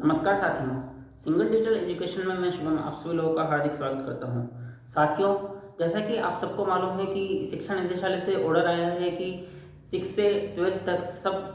नमस्कार साथियों, single digital education में मैं शुभम आप सभी लोगों का हार्दिक स्वागत करता हूं। साथियों, जैसा कि आप सबको मालूम है कि शिक्षा निदेशालय से ऑर्डर आया है कि 6 से 12 तक सब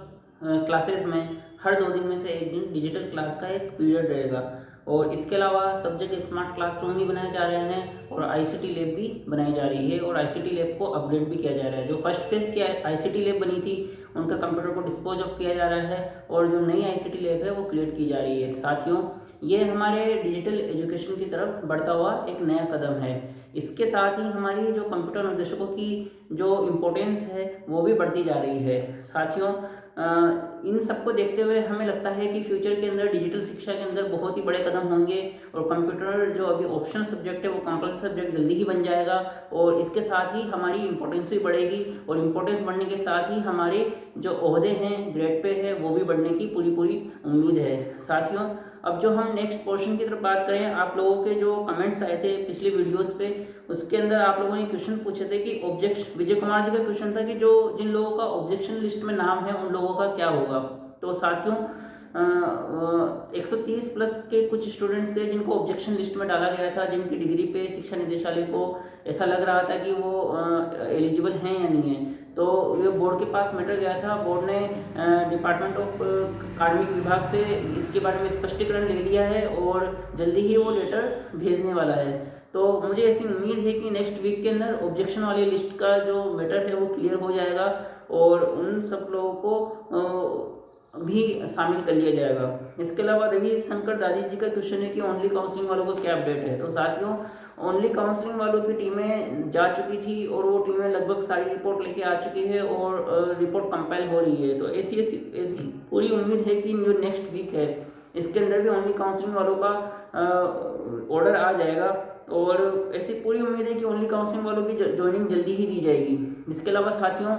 क्लासेस में हर 2 दिन में से 1 दिन डिजिटल क्लास का एक पीरियड रहेगा और इसके अलावा सब जगह स्मार्ट क्लासरूम भी बनाए जा रहे हैं और आईसीटी लैब भी बनाई जा रही है और आईसीटी लैब को अपग्रेड भी किया जा रहा है। जो फर्स्ट फेज़ की आईसीटी लैब बनी थी उनका कंप्यूटर को डिस्पोज ऑफ किया जा रहा है और जो नई आईसीटी लैब है वो क्रिएट की जा रही है। साथियों, ये हमारे डिजिटल एजुकेशन की तरफ बढ़ता हुआ एक नया कदम है। इसके साथ ही हमारी जो कंप्यूटर अनुदेशकों की जो इम्पोर्टेंस है वो भी बढ़ती जा रही है। साथियों, इन सबको देखते हुए हमें लगता है कि फ्यूचर के अंदर डिजिटल शिक्षा के अंदर बहुत ही बड़े कदम होंगे और कंप्यूटर जो अभी ऑप्शनल सब्जेक्ट है वो कंपल्सरी सब्जेक्ट जल्दी ही बन जाएगा और इसके साथ ही हमारी इम्पोर्टेंस भी बढ़ेगी और इम्पोर्टेंस बढ़ने के साथ ही हमारे जो ओहदे हैं, ग्रेड पे है, वो भी बढ़ने की पूरी उम्मीद है। साथियों, अब जो हम नेक्स्ट पोर्शन की तरफ बात करें, आप लोगों के जो कमेंट्स आए थे पिछली वीडियोस पे, उसके अंदर आप लोगों ने क्वेश्चन पूछे थे कि ऑब्जेक्शन, विजय कुमार जी का क्वेश्चन था कि जो जिन लोगों का ऑब्जेक्शन लिस्ट में नाम है उन लोगों का क्या होगा। तो साथियों, 130 प्लस के कुछ स्टूडेंट्स थे जिनको ऑब्जेक्शन लिस्ट में डाला गया था, जिनकी डिग्री पे शिक्षा निदेशालय को ऐसा लग रहा था कि वो एलिजिबल हैं या नहीं है। तो ये बोर्ड के पास मैटर गया था। बोर्ड ने डिपार्टमेंट ऑफ कार्मिक विभाग से इसके बारे में स्पष्टीकरण ले लिया है और जल्दी ही वो लेटर भेजने वाला है। तो मुझे ऐसी उम्मीद है कि नेक्स्ट वीक के अंदर ऑब्जेक्शन वाली लिस्ट का जो मैटर है वो क्लियर हो जाएगा और उन सब लोगों को भी शामिल कर लिया जाएगा। इसके अलावा रवि शंकर दादी जी का क्वेश्चन है कि ओनली काउंसलिंग वालों का क्या अपडेट है। तो साथियों, ओनली काउंसलिंग वालों की टीमें जा चुकी थी और वो टीमें लगभग सारी रिपोर्ट लेके आ चुकी है और रिपोर्ट कंपाइल हो रही है। तो ऐसी पूरी उम्मीद है कि जो नेक्स्ट वीक है इसके अंदर भी ओनली काउंसलिंग वालों का ऑर्डर आ जाएगा और ऐसी पूरी उम्मीद है कि ओनली काउंसलिंग वालों की ज्वाइनिंग जल्दी ही दी जाएगी। इसके अलावा साथियों,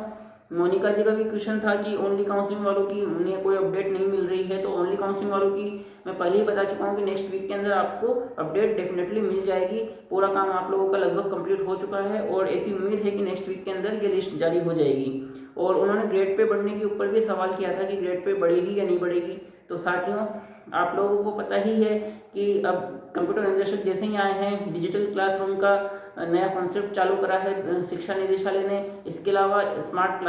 मोनिका जी का भी क्वेश्चन था कि ओनली काउंसलिंग वालों की उन्हें कोई अपडेट नहीं मिल रही है। तो ओनली काउंसलिंग वालों की मैं पहले ही बता चुका हूँ कि नेक्स्ट वीक के अंदर आपको अपडेट डेफिनेटली मिल जाएगी। पूरा काम आप लोगों का लगभग कंप्लीट हो चुका है और ऐसी उम्मीद है कि नेक्स्ट वीक के अंदर ये लिस्ट जारी हो जाएगी। और उन्होंने ग्रेड पे बढ़ने के ऊपर भी सवाल किया था कि ग्रेड पे बढ़ेगी या नहीं बढ़ेगी। तो साथियों, आप लोगों को पता ही है कि अब कंप्यूटर अनुदेशक जैसे ही आए हैं, डिजिटल क्लासरूम का नया कॉन्सेप्ट चालू करा है शिक्षा निदेशालय ने। इसके अलावा स्मार्ट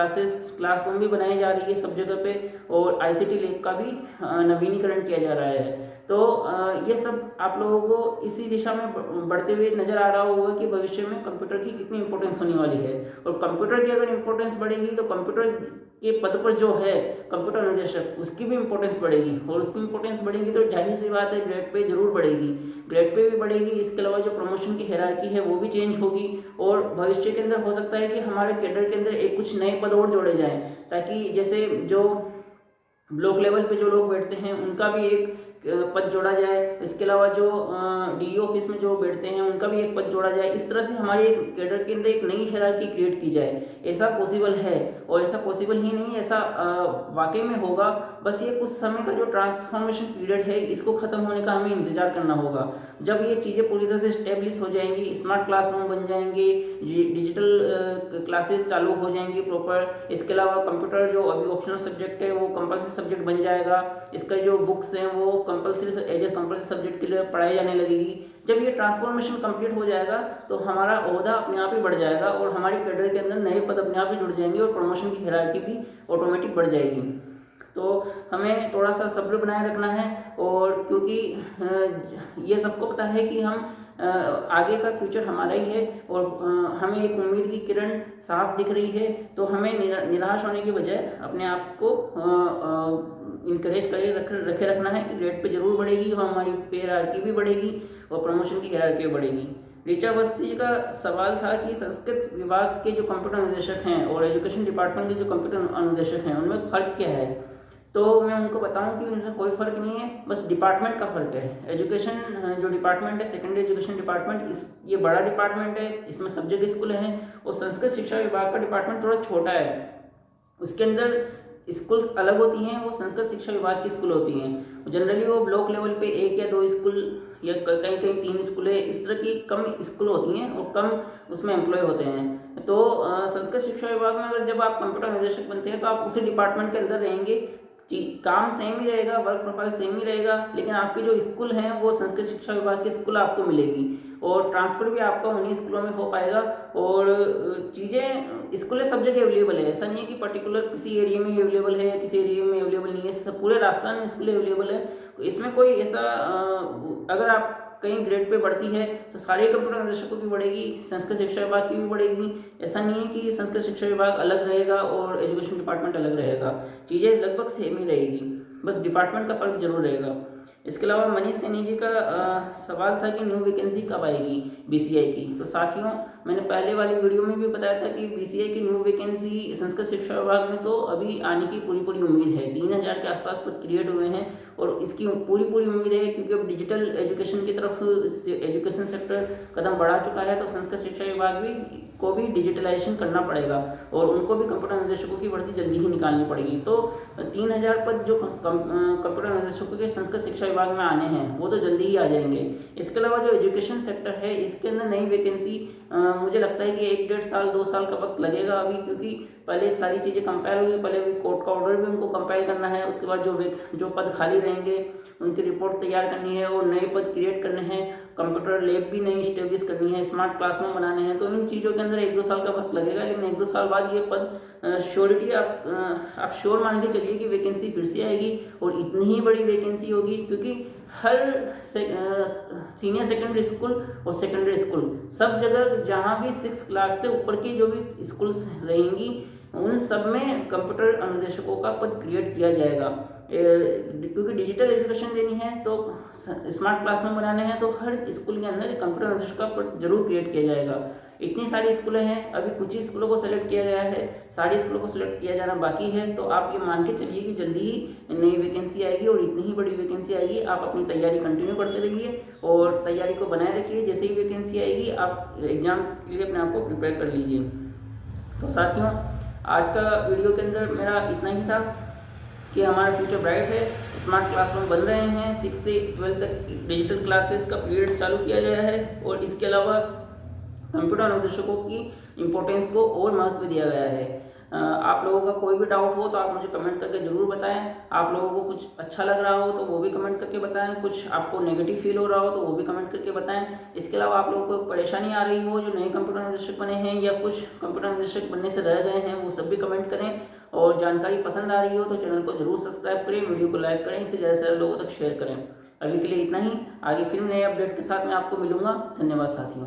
क्लासरूम भी बनाई जा रही है सब जगह पे और आईसीटी लैब का भी नवीनीकरण किया जा रहा है। तो ये सब आप लोगों को इसी दिशा में बढ़ते हुए नजर आ रहा होगा कि भविष्य में कंप्यूटर की कितनी इंपॉर्टेंस होने वाली है। और कंप्यूटर की अगर इंपॉर्टेंस बढ़ेगी तो कंप्यूटर के पद पर जो है कंप्यूटर अनुदेशक, उसकी भी इंपॉर्टेंस बढ़ेगी और उसकी इंपॉर्टेंस बढ़ेगी तो जाहिर सी बात है ग्रेड पे जरूर बढ़ेगी, ग्रेड पे भी बढ़ेगी। इसके अलावा जो प्रमोशन की हायरार्की है वो भी चेंज होगी और भविष्य के अंदर हो सकता है कि हमारे कैडर के अंदर एक कुछ नए पद और जोड़े जाएं, ताकि जैसे जो ब्लॉक लेवल पे जो लोग बैठते हैं उनका भी एक पद जोड़ा जाए। इसके अलावा जो डीईओ ऑफिस में जो बैठते हैं उनका भी एक पद जोड़ा जाए। इस तरह से हमारे एक कैडर के अंदर एक नई हायरार्की क्रिएट की जाए। ऐसा पॉसिबल है और ऐसा पॉसिबल ही नहीं, ऐसा वाकई में होगा। बस ये कुछ समय का जो ट्रांसफॉर्मेशन पीरियड है इसको ख़त्म होने का हमें इंतजार करना होगा। जब ये चीज़ें पूरी तरह से स्टेब्लिश हो जाएंगी, स्मार्ट क्लासरूम बन जाएंगे, डिजिटल क्लासेस चालू हो जाएंगी प्रॉपर। इसके अलावा कंप्यूटर जो अभी ऑप्शनल सब्जेक्ट है वो कंपल्सरी सब्जेक्ट बन जाएगा। इसका जो बुक्स हैं वो compulsory as a compulsory subject के लिए पढ़ाई जाने लगेगी। जब ये ट्रांसफॉर्मेशन कंप्लीट हो जाएगा तो हमारा ओहदा अपने आप ही बढ़ जाएगा और हमारी कैडर के अंदर नए पद अपने आप ही जुड़ जाएंगे और प्रमोशन की हायरार्की भी ऑटोमेटिक बढ़ जाएगी। तो हमें थोड़ा सा सब्र बनाए रखना है और क्योंकि ये सबको पता है कि हम आगे का फ्यूचर हमारा ही है और हमें एक उम्मीद की किरण साफ दिख रही है। तो हमें निराश होने की बजाय अपने आप को इनकरेज करे रखे रखना है कि ग्रेड पे जरूर बढ़ेगी और हमारी पे हायरार्की भी बढ़ेगी और प्रमोशन की हायरार्की भी बढ़ेगी। ऋचा बस्सी का सवाल था कि संस्कृत विभाग के जो कंप्यूटर अनुदेशक हैं और एजुकेशन डिपार्टमेंट के जो कंप्यूटर अनुदेशक हैं उनमें फ़र्क क्या है। तो मैं उनको बताऊं कि उनसे कोई फ़र्क नहीं है, बस डिपार्टमेंट का फ़र्क है। एजुकेशन जो डिपार्टमेंट है, सेकेंडरी एजुकेशन डिपार्टमेंट, ये बड़ा डिपार्टमेंट है, इसमें सब जगह स्कूल हैं। और संस्कृत शिक्षा विभाग का डिपार्टमेंट थोड़ा छोटा है, उसके अंदर स्कूल्स अलग होती हैं, वो संस्कृत शिक्षा विभाग की स्कूल होती हैं। जनरली वो ब्लॉक लेवल पे 1 या 2 स्कूल या कहीं कहीं 3 स्कूलें, इस तरह की कम स्कूल होती हैं और कम उसमें एम्प्लॉय होते हैं। तो संस्कृत शिक्षा विभाग में अगर जब आप कंप्यूटर निदेशक बनते हैं तो आप उसी डिपार्टमेंट के अंदर रहेंगे। काम सेम ही रहेगा, वर्क प्रोफाइल सेम ही रहेगा, लेकिन आपकी जो स्कूल हैं वो संस्कृत शिक्षा विभाग की स्कूल आपको मिलेगी और ट्रांसफ़र भी आपका उन्हीं स्कूलों में हो पाएगा। और चीज़ें स्कूलें सब जगह अवेलेबल है, ऐसा नहीं है कि पर्टिकुलर किसी एरिया में अवेलेबल है या किसी एरिया में अवेलेबल नहीं है, सब पूरे राजस्थान में स्कूलें अवेलेबल है। इसमें कोई ऐसा अगर आप कहीं ग्रेड पे बढ़ती है तो सारे कंप्यूटर निदेशकों की बढ़ेगी, संस्कृत शिक्षा विभाग की भी बढ़ेगी। ऐसा नहीं है कि संस्कृत शिक्षा विभाग अलग रहेगा और एजुकेशन डिपार्टमेंट अलग रहेगा, चीज़ें लगभग सेम ही रहेगी, बस डिपार्टमेंट का फर्क जरूर रहेगा। इसके अलावा मनीष सैनी जी का सवाल था कि न्यू वैकेंसी कब आएगी बीसीआई की। तो साथियों, मैंने पहले वाली वीडियो में भी बताया था कि बीसीआई की न्यू वैकेंसी संस्कृत शिक्षा विभाग में तो अभी आने की पूरी उम्मीद है। 3000 के आसपास पद क्रिएट हुए हैं और इसकी पूरी उम्मीद है, क्योंकि अब डिजिटल एजुकेशन की तरफ एजुकेशन सेक्टर कदम बढ़ा चुका है, तो संस्कृत शिक्षा विभाग को भी डिजिटलाइजेशन करना पड़ेगा और उनको भी कंप्यूटर निदेशकों की भर्ती जल्दी ही निकालनी पड़ेगी। तो 3000 पद जो कंप्यूटर निदेशकों के संस्कृत शिक्षा विभाग में आने हैं वो तो जल्दी ही आ जाएंगे। इसके अलावा जो एजुकेशन सेक्टर है इसके अंदर नई वैकेंसी मुझे लगता है कि 1-1.5 साल 2 साल का वक्त लगेगा अभी, क्योंकि पहले सारी चीज़ें कंपाइल होगी, पहले अभी कोर्ट का ऑर्डर भी उनको कंपाइल करना है, उसके बाद जो पद खाली रहेंगे उनकी रिपोर्ट तैयार करनी है और नए पद क्रिएट करने हैं, कंप्यूटर लैब भी नई इस्टेब्लिश करनी है, स्मार्ट क्लासरूम बनाने हैं। तो इन चीज़ों के अंदर 1-2 साल का वक्त लगेगा, लेकिन 1-2 साल बाद ये पद श्योरिटी आप श्योर मान के चलिए कि वैकेंसी फिर से आएगी और इतनी ही बड़ी वैकेंसी होगी, क्योंकि हर सीनियर सेकेंडरी स्कूल और सेकेंडरी स्कूल सब जगह जहाँ भी 6 क्लास से ऊपर की जो भी स्कूल्स रहेंगी उन सब में कंप्यूटर अनुदेशकों का पद क्रिएट किया जाएगा। क्योंकि डिजिटल एजुकेशन देनी है तो स्मार्ट क्लासरूम बनाने हैं, तो हर स्कूल के अंदर कंप्यूटर अनुदेशक का पद जरूर क्रिएट किया जाएगा। इतनी सारी स्कूलें हैं, अभी कुछ ही स्कूलों को सेलेक्ट किया गया है, सारी स्कूलों को सेलेक्ट किया जाना बाकी है। तो आप ये मान के चलिए कि जल्दी ही नई वैकेंसी आएगी और इतनी ही बड़ी वैकेंसी आएगी। आप अपनी तैयारी कंटिन्यू करते रहिए और तैयारी को बनाए रखिए, जैसे ही वैकेंसी आएगी आप एग्ज़ाम के लिए अपने आप को प्रिपेयर कर लीजिए। तो साथियों, आज का वीडियो के अंदर मेरा इतना ही था कि हमारा फ्यूचर ब्राइट है, स्मार्ट क्लासरूम बन रहे हैं, 6 से 12 तक डिजिटल क्लासेस का पीरियड चालू किया गया है और इसके अलावा कंप्यूटर अनुदेशकों की इम्पोर्टेंस को और महत्व दिया गया है। आप लोगों का कोई भी डाउट हो तो आप मुझे कमेंट करके ज़रूर बताएं। आप लोगों को कुछ अच्छा लग रहा हो तो वो भी कमेंट करके बताएं, कुछ आपको नेगेटिव फील हो रहा हो तो वो भी कमेंट करके बताएं। इसके अलावा आप लोगों को परेशानी आ रही हो जो नए कंप्यूटर निदेशक बने हैं या कुछ कंप्यूटर निदेशक बनने से रह गए हैं, वो सब भी कमेंट करें। और जानकारी पसंद आ रही हो तो चैनल को ज़रूर सब्सक्राइब करें, वीडियो को लाइक करें, इसे ज़्यादा से ज़्यादा लोगों तक शेयर करें। अभी के लिए इतना ही, आगे फिर नए अपडेट के साथ मैं आपको मिलूंगा। धन्यवाद साथियों।